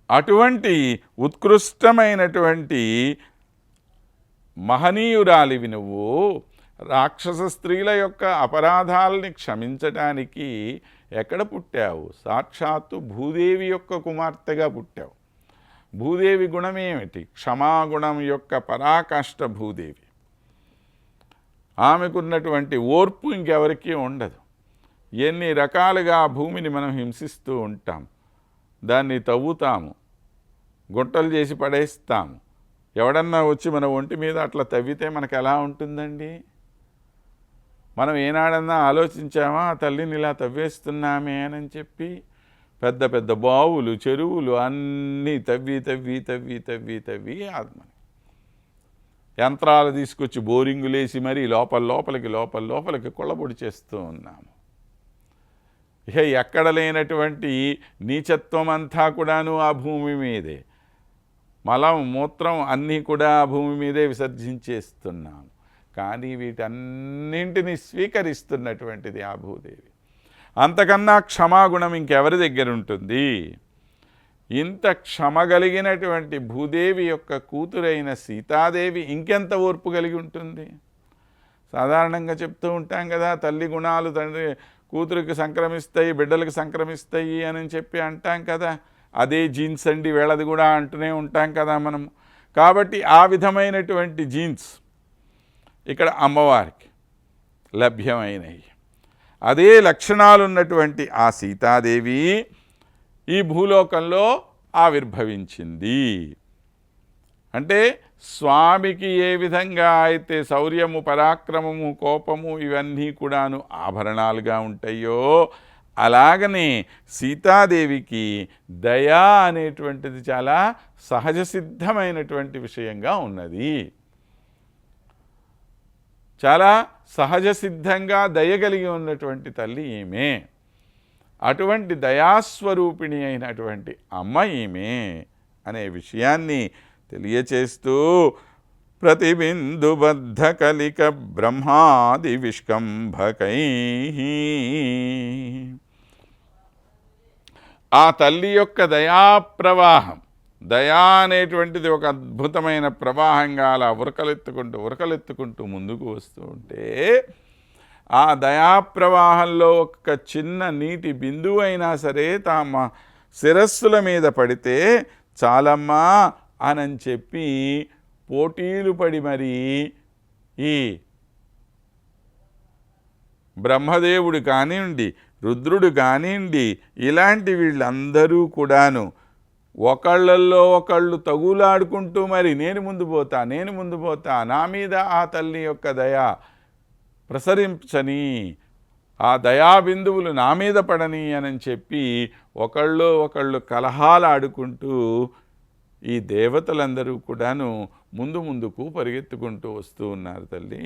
అటువంటి ఉత్కృష్టమైనటువంటి మహనీయురాలివి నువ్వు. రాక్షస స్త్రీల యొక్క అపరాధాలని క్షమించటానికి ఎక్కడ పుట్టావు? సాక్షాత్తు భూదేవి యొక్క కుమార్తెగా పుట్టావు. భూదేవి గుణమేమిటి? క్షమాగుణం యొక్క పరాకాష్ఠ భూదేవి. ఆమెకున్నటువంటి ఓర్పు ఇంకెవరికీ ఉండదు. ఎన్ని రకాలుగా ఆ భూమిని మనం హింసిస్తూ ఉంటాం, దాన్ని తవ్వుతాము, గుంటలు చేసి పడేస్తాము. ఎవడన్నా వచ్చి మన ఒంటి మీద అట్లా తవ్వితే మనకు ఎలా ఉంటుందండి? మనం ఏనాడన్నా ఆలోచించామా ఆ తల్లిని ఇలా తవ్వేస్తున్నామే అని చెప్పి? పెద్ద పెద్ద బావులు, చెరువులు అన్నీ తవ్వి తవ్వి తవ్వి తవ్వి తవ్వి ఆత్మని యంత్రాలు తీసుకొచ్చి బోరింగులేసి మరీ లోపలికి కొల్లబొడి చేస్తూ ఉన్నాము. ఇక ఎక్కడ లేనటువంటి నీచత్వం అంతా కూడాను ఆ భూమి మీదే, మలం మూత్రం అన్నీ కూడా ఆ భూమి మీదే విసర్జించేస్తున్నాము. కానీ వీటన్నింటినీ స్వీకరిస్తున్నటువంటిది ఆ భూదేవి. అంతకన్నా క్షమాగుణం ఇంకెవరి దగ్గర ఉంటుంది? ఇంత క్షమగలిగినటువంటి భూదేవి యొక్క కూతురైన సీతాదేవి ఇంకెంత ఓర్పు కలిగి ఉంటుంది? సాధారణంగా చెప్తూ ఉంటాం కదా, తల్లి గుణాలు తండ్రి కూతురికి సంక్రమిస్తాయి, బిడ్డలకు సంక్రమిస్తాయి అని చెప్పి అంటాం కదా. అదే జీన్స్ అండి వీళ్ళది కూడా అంటూనే ఉంటాం కదా మనము. కాబట్టి ఆ విధమైనటువంటి జీన్స్ ఇక్కడ అమ్మవారికి లభ్యమైనవి. అదే లక్షణాలున్నటువంటి ఆ సీతాదేవి ఈ భూలోకంలో ఆవిర్భవించింది. అంటే స్వామికి ఏ విధంగా అయితే శౌర్యము, పరాక్రమము, కోపము ఇవన్నీ కూడాను ఆభరణాలుగా ఉంటాయో, అలాగనే సీతాదేవికి దయ అనేటువంటిది చాలా సహజ సిద్ధమైనటువంటి విషయంగా ఉన్నది. చాలా సహజ సిద్ధంగా దయగలిగి ఉన్నటువంటి తల్లి ఈమె. అటువంటి దయాస్వరూపిణి అయినటువంటి అమ్మ ఈమె అనే విషయాన్ని తెలియచేస్తూ ప్రతిబిందుబద్ధ కలిక బ్రహ్మాది విష్కంభకై, ఆ తల్లి యొక్క దయాప్రవాహం, దయా అనేటువంటిది ఒక అద్భుతమైన ప్రవాహంగా అలా ఉరకలెత్తుకుంటూ ముందుకు వస్తూ ఉంటే, ఆ దయాప్రవాహంలో ఒక చిన్న నీటి బిందువు అయినా సరే తమ శిరస్సుల మీద పడితే చాలమ్మా అని చెప్పి పోటీలు పడి మరి ఈ బ్రహ్మదేవుడు కానివ్వండి, రుద్రుడు కానివ్వండి, ఇలాంటి వీళ్ళందరూ కూడాను ఒకళ్ళల్లో ఒకళ్ళు తగులాడుకుంటూ మరి నేను ముందు పోతా, నా మీద ఆ తల్లి యొక్క దయ ప్రసరించని, ఆ దయాబిందువులు నా మీద పడని అని చెప్పి ఒకళ్ళు కలహాలాడుకుంటూ ఈ దేవతలందరూ కూడాను ముందుకు పరిగెత్తుకుంటూ వస్తూ ఉన్నారు తల్లి.